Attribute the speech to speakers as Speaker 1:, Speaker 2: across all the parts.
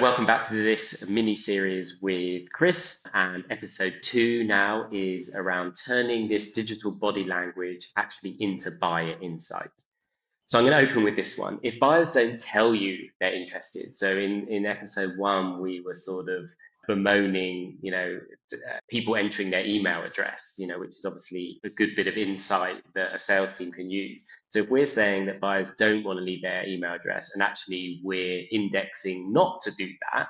Speaker 1: welcome back to this mini series with Chris. And episode 2 now is around turning this digital body language actually into buyer insight. So I'm going to open with this one. If buyers don't tell you they're interested, so in episode 1, we were sort of bemoaning, people entering their email address, which is obviously a good bit of insight that a sales team can use. So if we're saying that buyers don't want to leave their email address and actually we're indexing not to do that,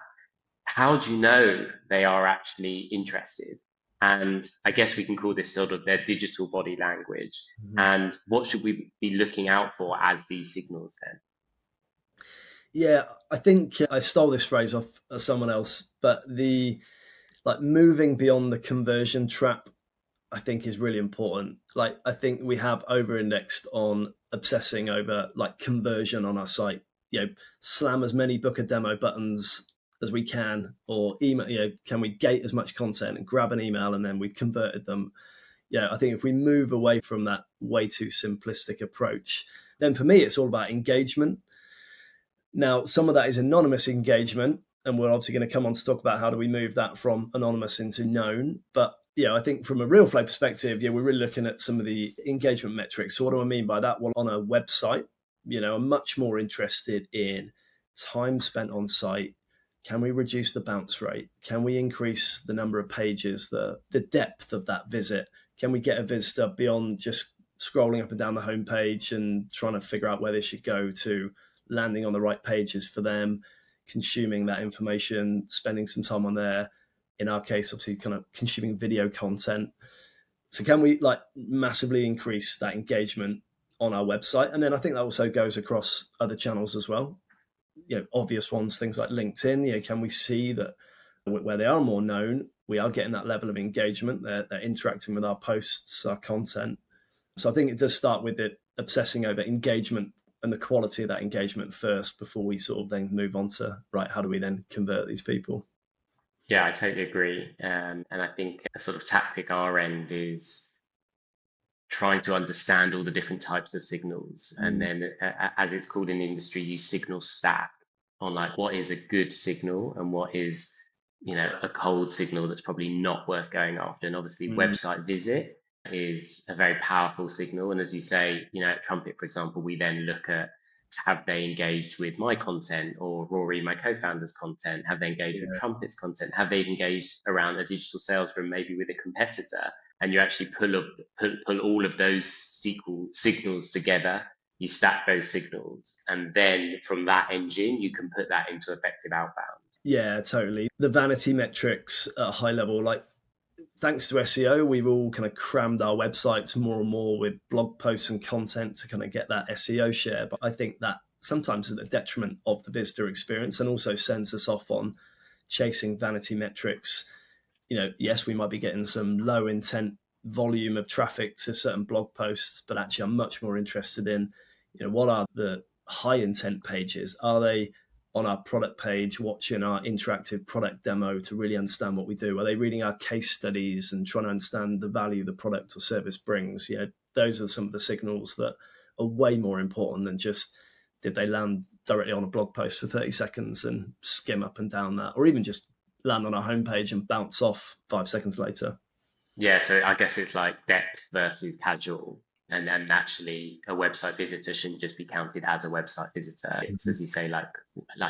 Speaker 1: how do you know they are actually interested? And I guess we can call this sort of their digital body language.
Speaker 2: Mhm.
Speaker 1: And what should we be looking out for as these signals then?
Speaker 2: Yeah, I think I stole this phrase off someone else, but the moving beyond the conversion trap, I think is really important. Like I think we have over-indexed on obsessing over conversion on our site. Slam as many book a demo buttons as we can, or email. Can we gate as much content and grab an email and then we've converted them? I think if we move away from that way too simplistic approach, then for me it's all about engagement. Now, some of that is anonymous engagement, and we're obviously going to come on to talk about how do we move that from anonymous into known. But I think from a real flow perspective, we're really looking at some of the engagement metrics. So what do I mean by that? Well, on a website, I'm much more interested in time spent on site. Can we reduce the bounce rate? Can we increase the number of pages, the depth of that visit? Can we get a visitor beyond just scrolling up and down the homepage and trying to figure out where they should go to landing on the right pages for them, consuming that information, spending some time on there. In our case, obviously, kind of consuming video content. So can we massively increase that engagement on our website? And then I think that also goes across other channels as well. Obvious ones, things like LinkedIn. Can we see that where they are more known, we are getting that level of engagement? They're interacting with our posts, our content. So I think it does start with it obsessing over engagement and the quality of that engagement first before we sort of then move on to, right, how do we then convert these people?
Speaker 1: Yeah, I totally agree. And I think a sort of tactic our end is trying to understand all the different types of signals. And
Speaker 2: Mm.
Speaker 1: then, as it's called in the industry, you signal stack on like what is a good signal and what is, a cold signal that's probably not worth going after. And obviously,
Speaker 2: Mm.
Speaker 1: website visit is a very powerful signal. And as you say, at Trumpet, for example, we then look at have they engaged with my content or Rory, my co-founder's content? Have they engaged with
Speaker 2: Yeah.
Speaker 1: Trumpet's content? Have they engaged around a digital sales room, maybe with a competitor? And you actually pull all of those signals together. You stack those signals, and then from that engine, you can put that into effective outbound.
Speaker 2: Yeah, totally. The vanity metrics at a high level, thanks to SEO, we've all kind of crammed our websites more and more with blog posts and content to kind of get that SEO share. But I think that sometimes is at the detriment of the visitor experience and also sends us off on chasing vanity metrics. Yes, we might be getting some low intent volume of traffic to certain blog posts, but actually I'm much more interested in, what are the high intent pages? Are they on our product page, watching our interactive product demo to really understand what we do? Are they reading our case studies and trying to understand the value the product or service brings? Those are some of the signals that are way more important than just did they land directly on a blog post for 30 seconds and skim up and down that, or even just land on our homepage and bounce off 5 seconds later.
Speaker 1: Yeah, so I guess it's like depth versus casual. And then naturally, a website visitor shouldn't just be counted as a website visitor. It's, as you say, like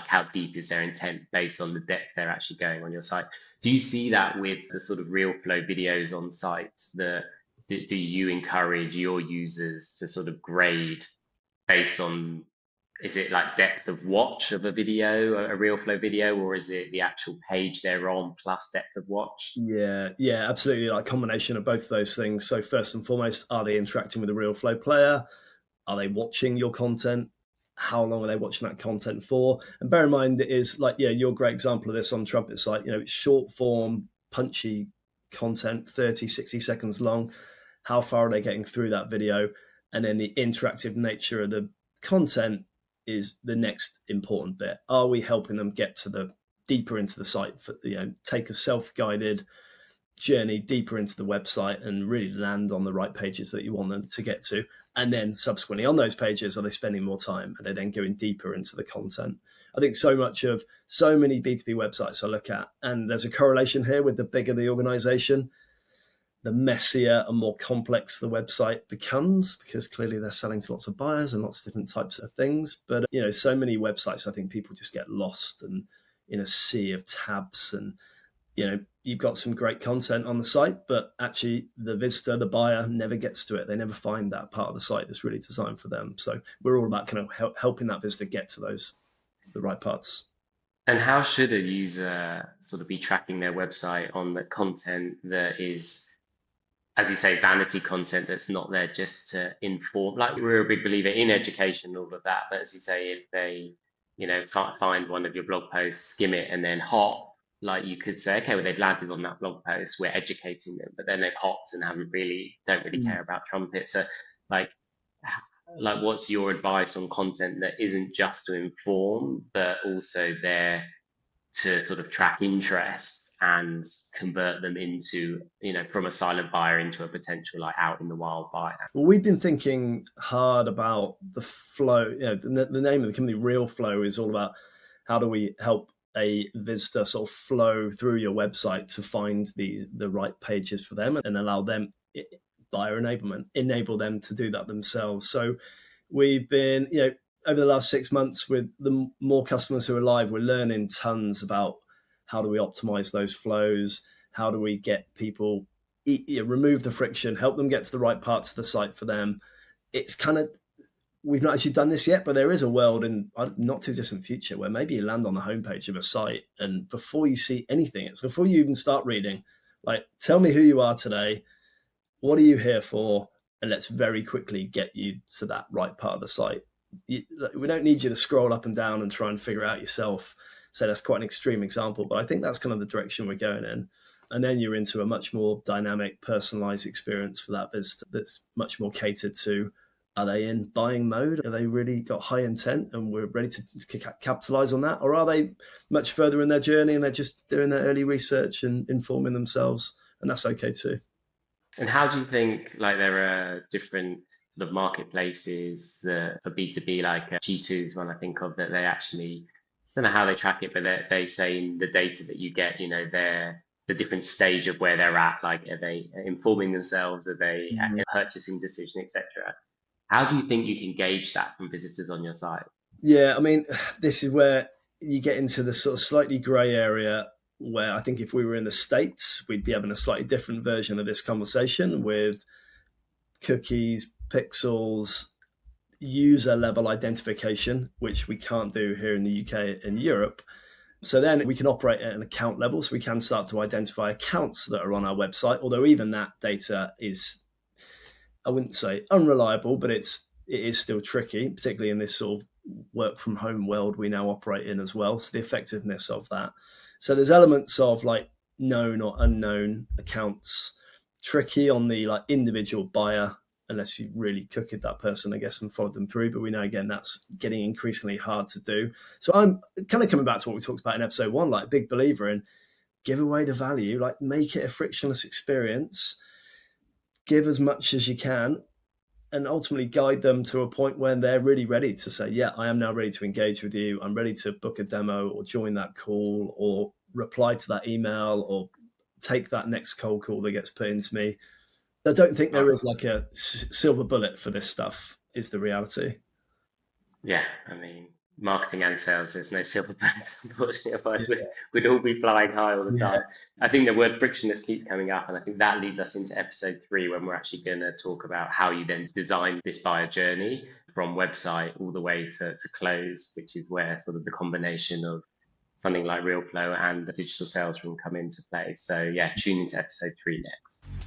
Speaker 1: how deep is their intent based on the depth they're actually going on your site. Do you see that with the sort of real flow videos on sites? Do you encourage your users to sort of grade based on, is it like depth of watch of a video, a real flow video, or is it the actual page they're on plus depth of watch?
Speaker 2: Yeah, absolutely. Like a combination of both of those things. So first and foremost, are they interacting with the real flow player? Are they watching your content? How long are they watching that content for? And bear in mind, it is your great example of this on Trumpet site. It's short form, punchy content, 30, 60 seconds long. How far are they getting through that video? And then the interactive nature of the content is the next important bit. Are we helping them get to the deeper into the site? Take a self-guided journey deeper into the website and really land on the right pages that you want them to get to. And then subsequently on those pages, are they spending more time? Are they then going deeper into the content? I think so many B2B websites I look at, and there's a correlation here with the bigger the organization, the messier and more complex the website becomes, because clearly they're selling to lots of buyers and lots of different types of things. But, so many websites, I think people just get lost and in a sea of tabs, and you've got some great content on the site, but actually the visitor, the buyer, never gets to it. They never find that part of the site that's really designed for them. So we're all about kind of helping that visitor get to the right parts.
Speaker 1: And how should a user sort of be tracking their website on the content that is, as you say, vanity content that's not there just to inform? Like, we're a big believer in education and all of that, but as you say, if they, find one of your blog posts, skim it, and then hop, like, you could say, okay, well, they've landed on that blog post, we're educating them, but then they've hopped and don't really care about trumpet. So, like, what's your advice on content that isn't just to inform, but also there to sort of track interest and convert them into, from a silent buyer into a potential, like, out in the wild buyer?
Speaker 2: Well, we've been thinking hard about the flow. The name of the company, Real Flow, is all about how do we help a visitor sort of flow through your website to find the right pages for them and allow them, buyer enablement, enable them to do that themselves. So we've been, over the last 6 months, with the more customers who are live, we're learning tons about how do we optimize those flows, how do we get people, remove the friction, help them get to the right parts of the site for them. It's kind of, we've not actually done this yet, but there is a world in a not too distant future where maybe you land on the homepage of a site, and before you see anything, it's before you even start reading, like, tell me who you are today, what are you here for, and let's very quickly get you to that right part of the site. We don't need you to scroll up and down and try and figure it out yourself. So that's quite an extreme example, but I think that's kind of the direction we're going in. And then you're into a much more dynamic, personalized experience for that visitor that's much more catered to, are they in buying mode? Are they really got high intent and we're ready to capitalize on that? Or are they much further in their journey and they're just doing their early research and informing themselves? And that's okay too.
Speaker 1: And how do you think, like, there are different sort of marketplaces that for B2B, like G2 is one I think of, that they actually, I don't know how they track it, but they say in the data that you get, they're the different stage of where they're at, like, are they informing themselves, are they at a purchasing decision, etc. How do you think you can gauge that from visitors on your site?
Speaker 2: Yeah, I mean, this is where you get into the sort of slightly grey area, where I think if we were in the States, we'd be having a slightly different version of this conversation with cookies, pixels, user level identification, which we can't do here in the UK and Europe. So then we can operate at an account level. So we can start to identify accounts that are on our website, although even that data is, I wouldn't say unreliable, but it is still tricky, particularly in this sort of work from home world we now operate in as well. So the effectiveness of that. So there's elements of, like, known or unknown accounts, tricky on the, like, individual buyer, unless you really cookied that person, I guess, and followed them through. But we know, again, that's getting increasingly hard to do. So I'm kind of coming back to what we talked about in episode 1, like, big believer in give away the value, like, make it a frictionless experience, give as much as you can, and ultimately guide them to a point when they're really ready to say, yeah, I am now ready to engage with you. I'm ready to book a demo or join that call or reply to that email or take that next cold call that gets put into me. I don't think there is like a silver bullet for this stuff, is the reality.
Speaker 1: Yeah, I mean, marketing and sales, there's no silver bullet, unfortunately. Otherwise, we'd all be flying high all the time. I think the word frictionless keeps coming up, and I think that leads us into episode 3, when we're actually going to talk about how you then design this buyer journey from website all the way to close, which is where sort of the combination of something like RealFlow and the digital sales room come into play. So yeah, tune into episode 3 next.